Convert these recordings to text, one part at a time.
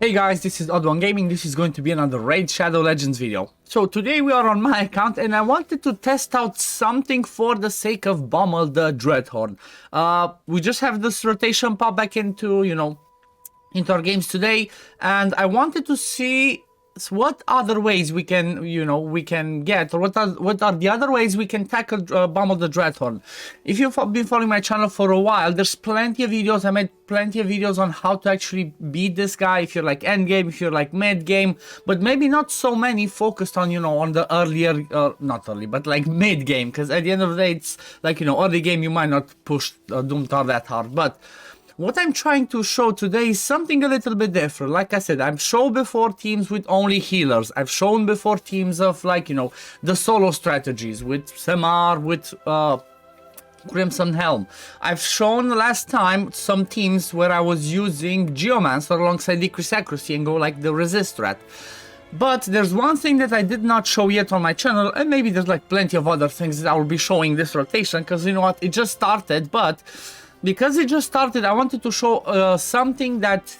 Hey guys, this is OddOneGaming. This is going to be another Raid Shadow Legends video. So today we are on my account and I wanted to test out something for the sake of Bommal the Dreadhorn. We just have this rotation pop back into, into our games today, and I wanted to see what other ways we can, we can get, or what are the other ways we can tackle Bommal the Dreadhorn. If you've been following my channel for a while, there's plenty of videos. I made plenty of videos on how to actually beat this guy if you're like end game, if you're like mid game, but maybe not so many focused on, on the earlier, not early, but like mid game, because at the end of the day, it's like, early game, you might not push Doomtar that hard, but what I'm trying to show today is something a little bit different. Like I said, I've shown before teams with only healers. I've shown before teams of like, the solo strategies with Semar, with Crimson Helm. I've shown last time some teams where I was using Geomancer alongside Decrease Accuracy and go like the resist strat. But there's one thing that I did not show yet on my channel, and maybe there's like plenty of other things that I will be showing this rotation, because you know what, it just started, but because it just started, I wanted to show something that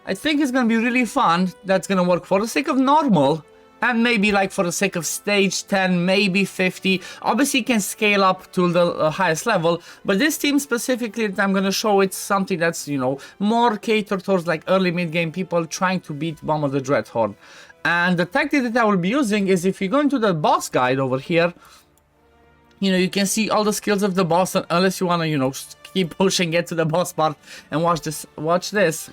I think is going to be really fun, that's going to work for the sake of normal, and maybe like for the sake of stage 10, maybe 50. Obviously you can scale up to the highest level, but this team specifically that I'm going to show, it's something that's, more catered towards like early mid-game people trying to beat Bommal the Dreadhorn. And the tactic that I will be using is, if you go into the boss guide over here, you can see all the skills of the boss, and unless you want to, keep pushing, get to the boss part and watch this.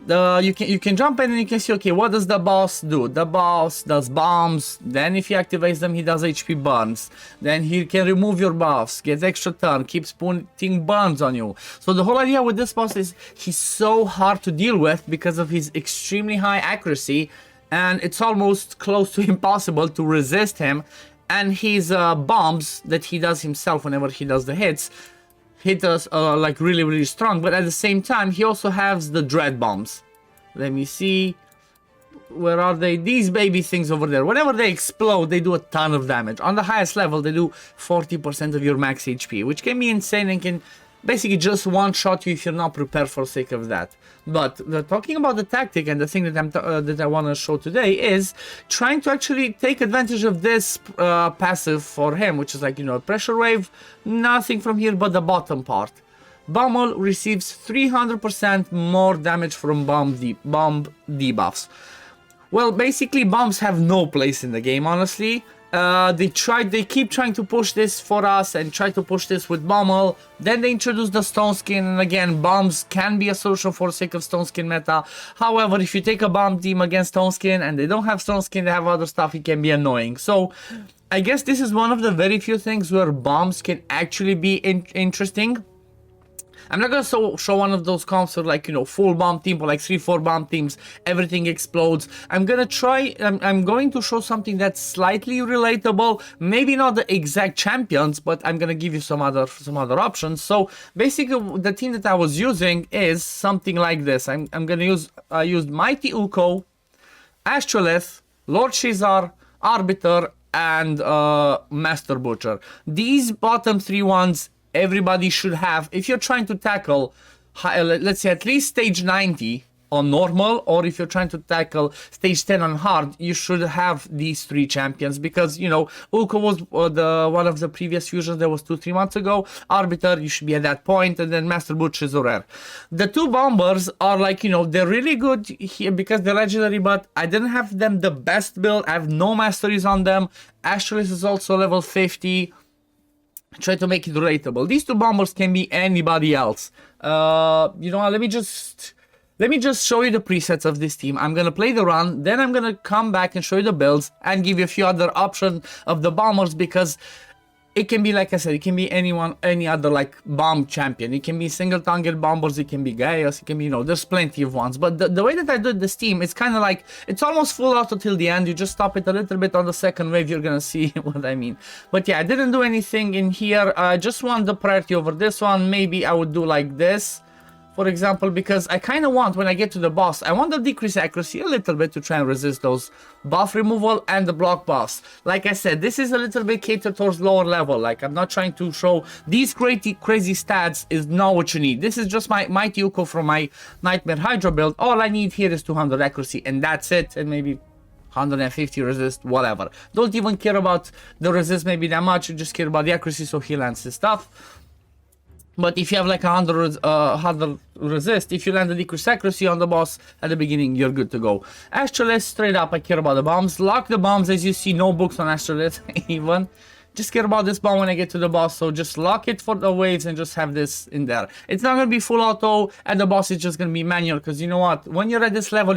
You can jump in and you can see, okay, what does the boss do? The boss does bombs, then if he activates them, he does HP burns, then he can remove your buffs, gets extra turn, keeps putting burns on you. So the whole idea with this boss is he's so hard to deal with because of his extremely high accuracy, and it's almost close to impossible to resist him. And his bombs that he does himself whenever he does the hits hit us like really strong, but at the same time he also has the dread bombs. Let me see, where are they? These baby things over there. Whenever they explode, they do a ton of damage. On the highest level, they do 40% of your max HP, which can be insane and can basically just one-shot you if you're not prepared for the sake of that. But talking about the tactic, and the thing that I want to show today is trying to actually take advantage of this passive for him, which is like, a pressure wave, nothing from here but the bottom part. Bommal receives 300% more damage from bomb debuffs. Well, basically bombs have no place in the game, honestly. They keep trying to push this for us and try to push this with Bommal. Then they introduce the Stone Skin, and again, bombs can be a solution for the sake of Stone Skin meta. However, if you take a bomb team against Stone Skin and they don't have Stone Skin, they have other stuff, it can be annoying. So I guess this is one of the very few things where bombs can actually be interesting. I'm not gonna show one of those comps with like, full bomb team or like 3-4 bomb teams, everything explodes. I'm going to show something that's slightly relatable, maybe not the exact champions, but I'm gonna give you some other options. So basically the team that I was using is something like this. I'm gonna use Mighty Uko, Astrolith, Lord Shizar, Arbiter, and Master Butcher. These bottom three ones everybody should have if you're trying to tackle, let's say, at least stage 90 on normal, or if you're trying to tackle stage 10 on hard. You should have these three champions, because Uko was one of the previous fusions that was 2-3 months ago. Arbiter, you should be at that point, and then Master Butcher is rare. The two bombers are like, they're really good here because they're legendary, but I didn't have them the best build. I have no masteries on them. Astrolith is also level 50. Try to make it relatable. These two bombers can be anybody else. Let me just show you the presets of this team. I'm gonna play the run, then I'm gonna come back and show you the builds and give you a few other options of the bombers, because it can be, like I said, it can be any other like bomb champion. It can be single target bombers, it can be Gaius, it can be, there's plenty of ones. But the way that I do this team, it's kind of like, it's almost full auto till the end. You just stop it a little bit on the second wave, you're gonna see what I mean. But yeah, I didn't do anything in here. I just want the priority over this one. Maybe I would do like this for example, because I kind of want, when I get to the boss, I want to decrease accuracy a little bit to try and resist those buff removal and the block buffs. Like I said, this is a little bit catered towards lower level. Like, I'm not trying to show these crazy stats is not what you need. This is just my Mighty Yuko from my Nightmare Hydra build. All I need here is 200 accuracy, and that's it, and maybe 150 resist, whatever. Don't even care about the resist maybe that much, you just care about the accuracy so he lands his stuff. But if you have like 100 resist, if you land a decreased accuracy on the boss at the beginning, you're good to go. Astrolith, straight up, I care about the bombs. Lock the bombs, as you see, no books on Astrolith even. Just care about this bomb when I get to the boss, so just lock it for the waves and just have this in there. It's not going to be full auto, and the boss is just going to be manual, because you know what, when you're at this level,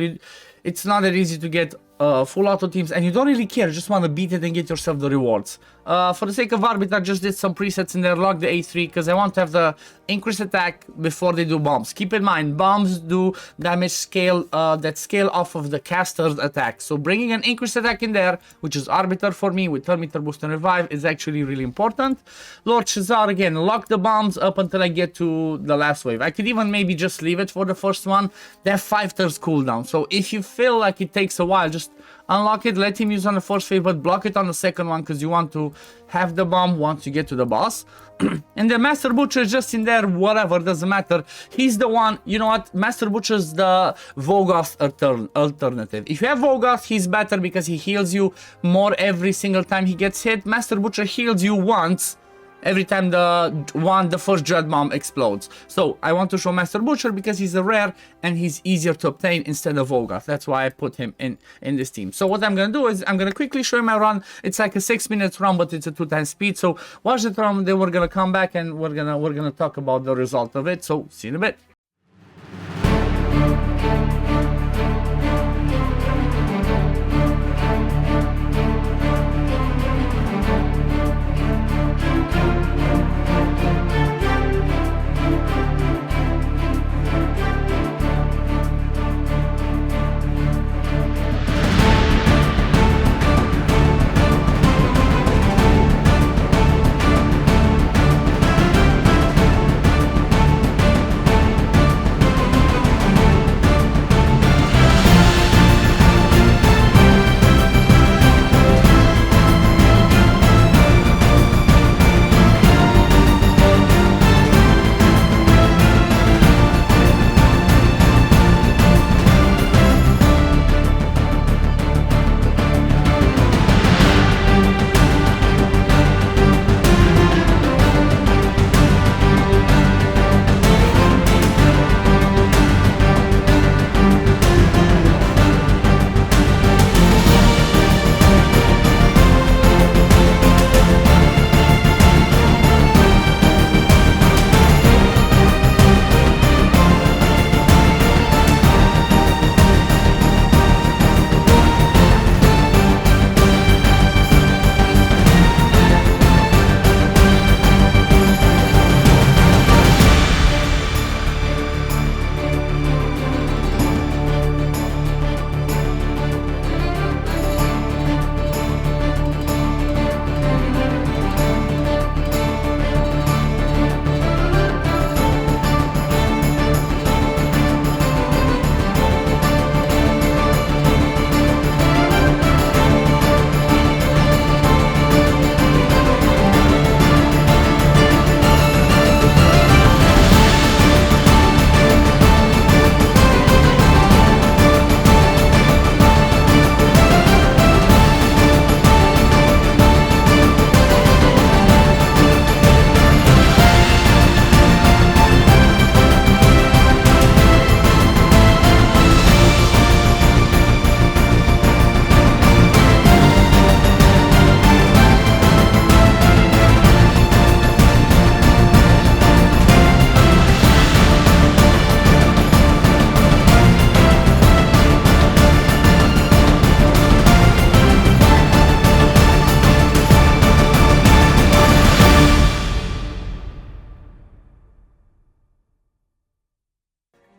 it's not that easy to get full auto teams, and you don't really care, you just want to beat it and get yourself the rewards. For the sake of Arbiter, I just did some presets in there, lock the A3, because I want to have the increased attack before they do bombs. Keep in mind, bombs do damage scale, that scale off of the caster's attack. So bringing an increased attack in there, which is Arbiter for me, with turn meter boost and revive, is actually really important. Lord Shazar, again, lock the bombs up until I get to the last wave. I could even maybe just leave it for the first one. They have 5 turns cooldown, so if you feel like it takes a while, just unlock it, let him use on the first wave, but block it on the second one, because you want to have the bomb once you get to the boss. And the Master Butcher is just in there, whatever, doesn't matter. He's the one, you know what, Master Butcher's the Vogoth alternative. If you have Vogoth, he's better because he heals you more every single time he gets hit. Master Butcher heals you once every time the first Dread Bomb explodes. So I want to show Master Butcher because he's a rare and he's easier to obtain instead of Vogoth. That's why I put him in this team. So what I'm gonna do is I'm gonna quickly show you my run. It's like a 6-minute run, but it's a 2x speed. So watch the run, then we're gonna come back and we're gonna talk about the result of it. So see you in a bit.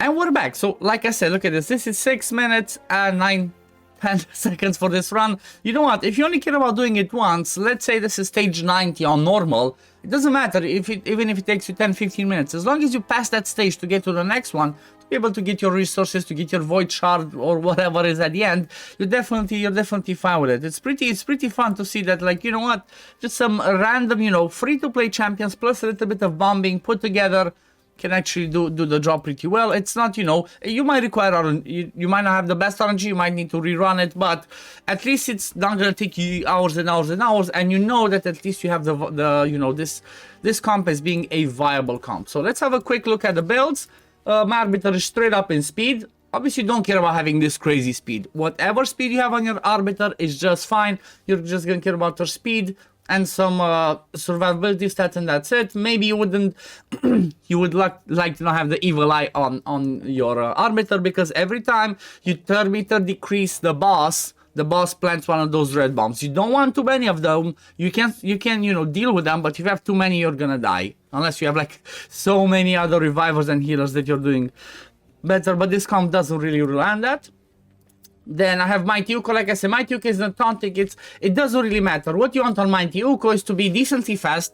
And we're back. So like I said, look at this. This is 6 minutes and 9 10 seconds for this run. You know what, if you only care about doing it once, let's say this is stage 90 on normal, it doesn't matter even if it takes you 10-15 minutes, as long as you pass that stage to get to the next one, to be able to get your resources, to get your void shard or whatever is at the end, you're definitely fine with it. It's pretty fun to see that, like, you know what, just some random, you know, free to play champions plus a little bit of bombing put together can actually do the job pretty well. It's not, you know, you might require you might not have the best RNG, you might need to rerun it, but at least it's not gonna take you hours and hours and hours, and you know that at least you have the you know, this comp as being a viable comp. So let's have a quick look at the builds. My arbiter is straight up in speed. Obviously, you don't care about having this crazy speed. Whatever speed you have on your arbiter is just fine. You're just gonna care about your speed and some survivability stats, and that's it. Maybe you wouldn't, you would like to not have the evil eye on your arbiter, because every time you third meter decrease the boss plants one of those red bombs. You don't want too many of them. You can you know, deal with them, but if you have too many, you're gonna die. Unless you have like so many other revivers and healers that you're doing better. But this comp doesn't really rely on that. Then I have Mighty Uko. Like I said, Mighty Uko is not taunting. It doesn't really matter. What you want on Mighty Uko is to be decently fast,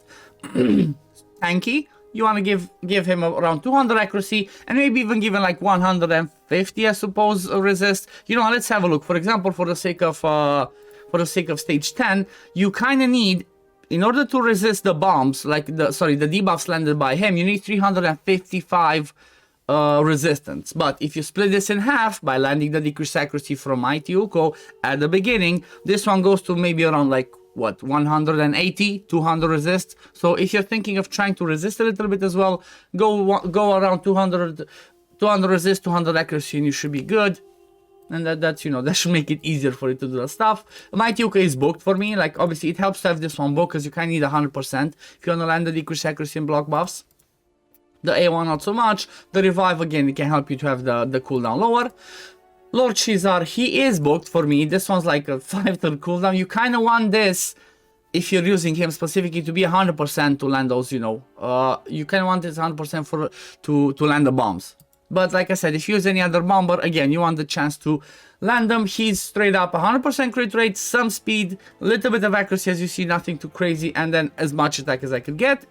tanky. You want to give him around 200 accuracy, and maybe even give him like 150, I suppose, resist. You know, let's have a look. For example, for the sake of stage 10, you kind of need, in order to resist the bombs, like the debuffs landed by him, you need 355 resistance. But if you split this in half by landing the decreased accuracy from Mighty Uko at the beginning, this one goes to maybe around like, what, 180, 200 resist. So if you're thinking of trying to resist a little bit as well, go around 200 resist, 200 accuracy, and you should be good. And that's, you know, that should make it easier for you to do the stuff. Mighty Uko is booked for me. Like, obviously it helps to have this one booked, because you kind of need 100% if you want to land the decreased accuracy and block buffs. The A1 not so much. The revive, again, it can help you to have the cooldown lower. Lord Shizar, he is booked for me. This one's like a 5-turn cooldown. You kind of want this, if you're using him specifically, to be 100% to land those, you know. You kind of want this 100% to land the bombs. But like I said, if you use any other bomber, again, you want the chance to land them. He's straight up 100% crit rate, some speed, a little bit of accuracy, as you see, nothing too crazy, and then as much attack as I could get.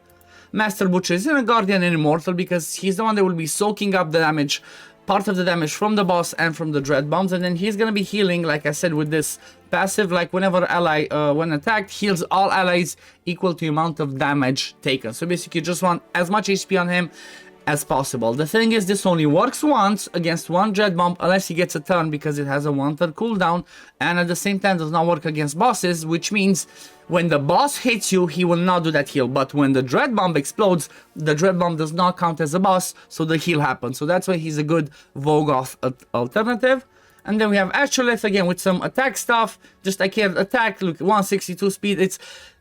Master Butcher is in a Guardian and Immortal, because he's the one that will be soaking up the damage, part of the damage from the boss and from the dread bombs, and then he's gonna be healing, like I said, with this passive, like whenever ally, when attacked, heals all allies equal to the amount of damage taken. So basically you just want as much HP on him as possible. The thing is, this only works once against one dread bomb, unless he gets a turn, because it has a 1-turn cooldown, and at the same time does not work against bosses, which means when the boss hits you, he will not do that heal. But when the dread bomb explodes, the dread bomb does not count as a boss, so the heal happens. So that's why he's a good Vogoth alternative. And then we have Astrolith again with some attack stuff. Just I can't attack. Look, 162 speed.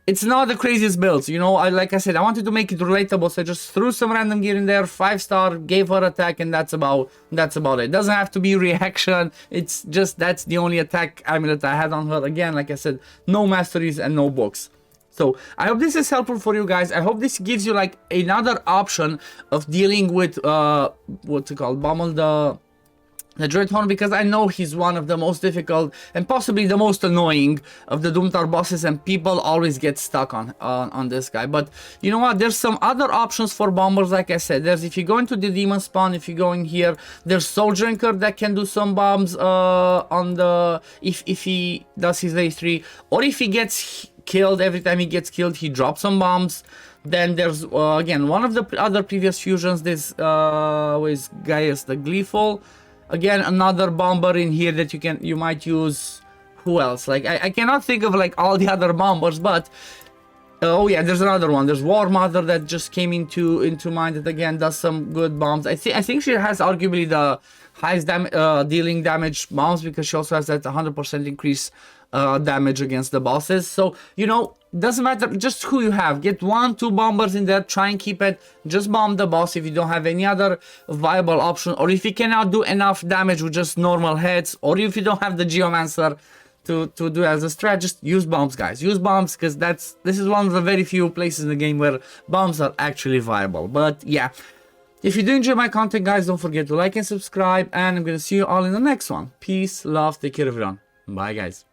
It's not the craziest builds, you know. Like I said, I wanted to make it relatable, so I just threw some random gear in there, 5-star, gave her attack, and that's about it. Doesn't have to be reaction. It's just that's the only attack amulet I had on her. Again, like I said, no masteries and no books. So I hope this is helpful for you guys. I hope this gives you like another option of dealing with what's it called, Bommal, the Dreadhorn, because I know he's one of the most difficult and possibly the most annoying of the Doomtar bosses, and people always get stuck on this guy. But you know what, there's some other options for bombers. Like I said, there's, if you go into the demon spawn, if you go in here, there's Soul Drinker that can do some bombs on the if he does his A3, or if he gets killed, every time he gets killed he drops some bombs. Then there's again one of the other previous fusions, this is Gaius the Gleeful. Again, another bomber in here that you might use. Who else? Like I cannot think of like all the other bombers, but oh yeah, there's another one. There's War Mother that just came into mind, that again does some good bombs. I think she has arguably the highest dealing damage bombs, because she also has that 100% increase damage against the bosses. So you know, doesn't matter just who you have, get 1-2 bombers in there, try and keep it, just bomb the boss if you don't have any other viable option, or if you cannot do enough damage with just normal hits, or if you don't have the Geomancer to do as a strat, just use bombs, guys. Use bombs, because this is one of the very few places in the game where bombs are actually viable. But yeah, if you do enjoy my content, guys, don't forget to like and subscribe, and I'm gonna see you all in the next one. Peace, love, take care everyone. Bye, guys.